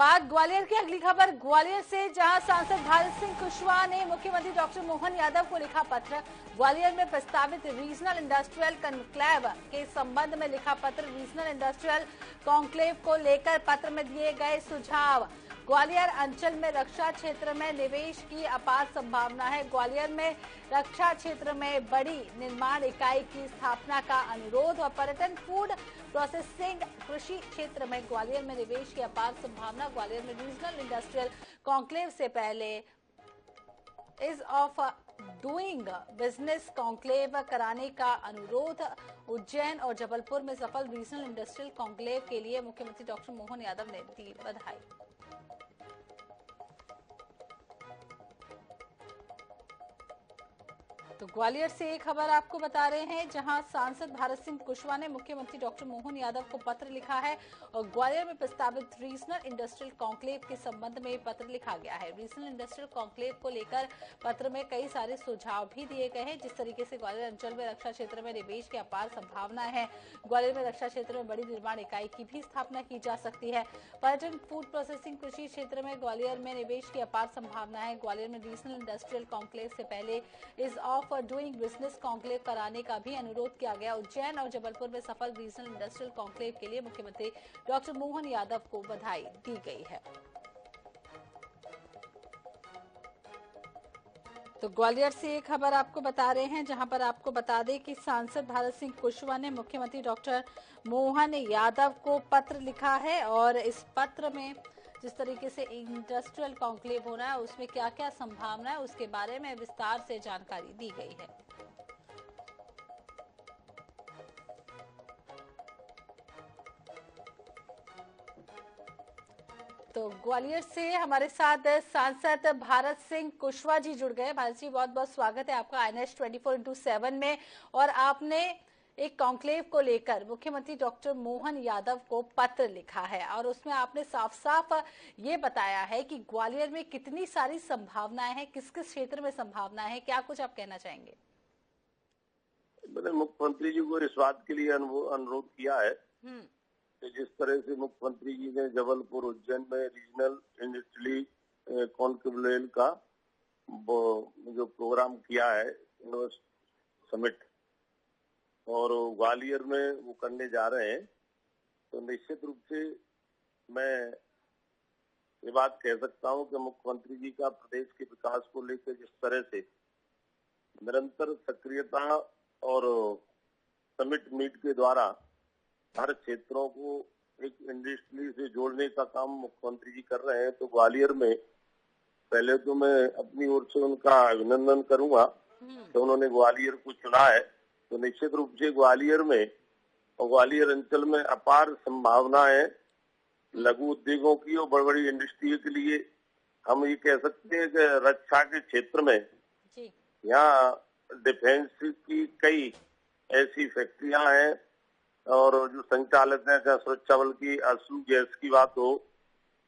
बात ग्वालियर की अगली खबर ग्वालियर से, जहां सांसद भारत सिंह कुशवाहा ने मुख्यमंत्री डॉक्टर मोहन यादव को लिखा पत्र। ग्वालियर में प्रस्तावित रीजनल इंडस्ट्रियल कॉन्क्लेव के संबंध में लिखा पत्र। रीजनल इंडस्ट्रियल कॉन्क्लेव को लेकर पत्र में दिए गए सुझाव। ग्वालियर अंचल में रक्षा क्षेत्र में निवेश की अपार संभावना है। ग्वालियर में रक्षा क्षेत्र में बड़ी निर्माण इकाई की स्थापना का अनुरोध। और पर्यटन, फूड प्रोसेसिंग, कृषि क्षेत्र में ग्वालियर में निवेश की अपार संभावना। ग्वालियर में रीजनल इंडस्ट्रियल कॉन्क्लेव से पहले is of doing business conclave कराने का अनुरोध। उज्जैन और जबलपुर में सफल रीजनल इंडस्ट्रियल कॉन्क्लेव के लिए मुख्यमंत्री डॉक्टर मोहन यादव ने दी बधाई। तो ग्वालियर से एक खबर आपको बता रहे हैं, जहां सांसद भारत सिंह कुशवाहा ने मुख्यमंत्री डॉक्टर मोहन यादव को पत्र लिखा है और ग्वालियर में प्रस्तावित रीजनल इंडस्ट्रियल कॉन्क्लेव के संबंध में पत्र लिखा गया है। रीजनल इंडस्ट्रियल कॉन्क्लेव को लेकर पत्र में कई सारे सुझाव भी दिए गए हैं। जिस तरीके से ग्वालियर अंचल में रक्षा क्षेत्र में निवेश की अपार संभावना है। ग्वालियर में रक्षा क्षेत्र में बड़ी निर्माण इकाई की भी स्थापना की जा सकती है। पर्यटन, फूड प्रोसेसिंग, कृषि क्षेत्र में ग्वालियर में निवेश की अपार संभावना है। ग्वालियर में रीजनल इंडस्ट्रियल कॉन्क्लेव से पहले is of doing business conclave कराने का भी अनुरोध किया गया। उज्जैन और जबलपुर में सफल रीजनल इंडस्ट्रियल कॉन्क्लेव के लिए मुख्यमंत्री डॉक्टर मोहन यादव को बधाई दी गई है। तो ग्वालियर से एक खबर आपको बता रहे हैं, जहां पर आपको बता दें कि सांसद भारत सिंह कुशवाहा ने मुख्यमंत्री डॉक्टर मोहन यादव को पत्र लिखा है और इस पत्र में जिस तरीके से इंडस्ट्रियल कॉन्क्लेव हो रहा है उसमें क्या क्या संभावना है उसके बारे में विस्तार से जानकारी दी गई है। तो ग्वालियर से हमारे साथ सांसद भारत सिंह कुशवाहा जी जुड़ गए। भारत जी, बहुत बहुत स्वागत है आपका INS 24/7 में। और आपने एक कॉन्क्लेव को लेकर मुख्यमंत्री डॉक्टर मोहन यादव को पत्र लिखा है और उसमें आपने साफ साफ ये बताया है कि ग्वालियर में कितनी सारी संभावनाएं हैं, किस किस क्षेत्र में संभावनाएं हैं, क्या कुछ आप कहना चाहेंगे? मैंने मुख्यमंत्री जी को इस बात के लिए अनुरोध किया है कि जिस तरह से मुख्यमंत्री जी ने जबलपुर, उज्जैन में रीजनल इंडस्ट्रियल कॉन्क्लेव का जो प्रोग्राम किया है इन्वेस्ट समिट, और ग्वालियर में वो करने जा रहे हैं, तो निश्चित रूप से मैं ये बात कह सकता हूं कि मुख्यमंत्री जी का प्रदेश के विकास को लेकर जिस तरह से निरंतर सक्रियता और समिट मीट के द्वारा हर क्षेत्रों को एक इंडस्ट्री से जोड़ने का काम मुख्यमंत्री जी कर रहे हैं, तो ग्वालियर में पहले तो मैं अपनी ओर से उनका अभिनंदन करूंगा तो उन्होंने ग्वालियर को चुना है। तो निश्चित रूप से ग्वालियर में और ग्वालियर अंचल में अपार संभावनाएं लघु उद्योगों की और बड़ी बड़ी इंडस्ट्री के लिए हम ये कह सकते हैं कि रक्षा के क्षेत्र में यहाँ डिफेंस की कई ऐसी फैक्ट्रियां हैं और जो संचालित है, चाहे सुरक्षा बल की अश्रु गैस की बात हो,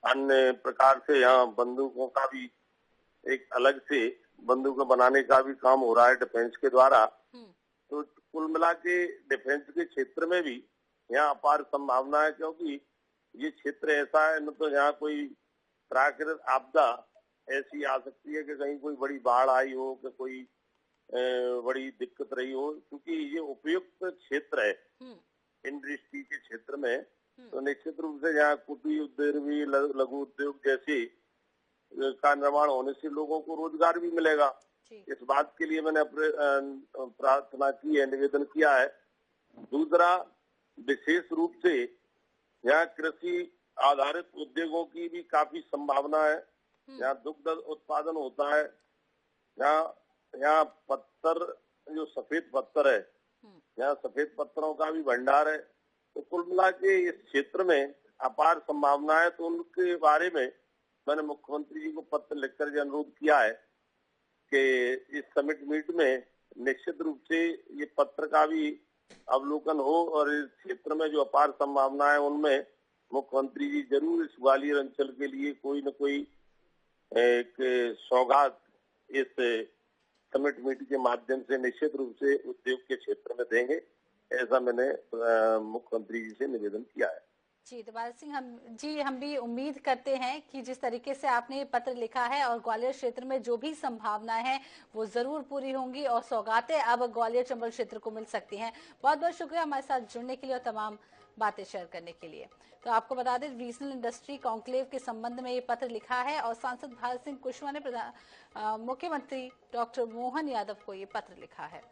अन्य प्रकार से यहाँ बंदूकों का भी एक अलग से बंदूकें बनाने का भी काम हो रहा है डिफेंस के द्वारा। तो कुल मिला के डिफेंस के क्षेत्र में भी यहाँ अपार संभावना है, क्योंकि ये क्षेत्र ऐसा है न तो यहाँ कोई प्राकृतिक आपदा ऐसी आ सकती है कि कहीं कोई बड़ी बाढ़ आई हो कि कोई बड़ी दिक्कत रही हो, क्योंकि ये उपयुक्त क्षेत्र है इंडस्ट्री के क्षेत्र में। तो निश्चित रूप से यहाँ कुटीर उद्योग भी, लघु उद्योग जैसे का निर्माण होने से लोगों को रोजगार भी मिलेगा। इस बात के लिए मैंने अपने प्रार्थना की है, निवेदन किया है। दूसरा, विशेष रूप से यहाँ कृषि आधारित उद्योगों की भी काफी संभावना है। यहाँ दुग्ध उत्पादन होता है, यहाँ पत्थर, जो सफेद पत्थर है, यहाँ सफेद पत्थरों का भी भंडार है। तो कुल मिला के इस क्षेत्र में अपार संभावना है। तो उनके बारे में मैंने मुख्यमंत्री जी को पत्र लिखकर ये अनुरोध किया है कि इस समिट मीट में निश्चित रूप से ये पत्र का भी अवलोकन हो और इस क्षेत्र में जो अपार संभावना है उनमें मुख्यमंत्री जी जरूर इस ग्वालियर अंचल के लिए कोई न कोई एक सौगात इस समिट मीट के माध्यम से निश्चित रूप से उद्योग के क्षेत्र में देंगे, ऐसा मैंने मुख्यमंत्री जी से निवेदन किया है। जी, तो भारत सिंह, हम भी उम्मीद करते हैं कि जिस तरीके से आपने ये पत्र लिखा है और ग्वालियर क्षेत्र में जो भी संभावनाएं हैं वो जरूर पूरी होंगी और सौगातें अब ग्वालियर चंबल क्षेत्र को मिल सकती हैं। बहुत बहुत शुक्रिया हमारे साथ जुड़ने के लिए और तमाम बातें शेयर करने के लिए। तो आपको बता दें, रीजनल इंडस्ट्री कॉन्क्लेव के संबंध में ये पत्र लिखा है और सांसद भारत सिंह कुशवाहा ने मुख्यमंत्री डॉक्टर मोहन यादव को ये पत्र लिखा है।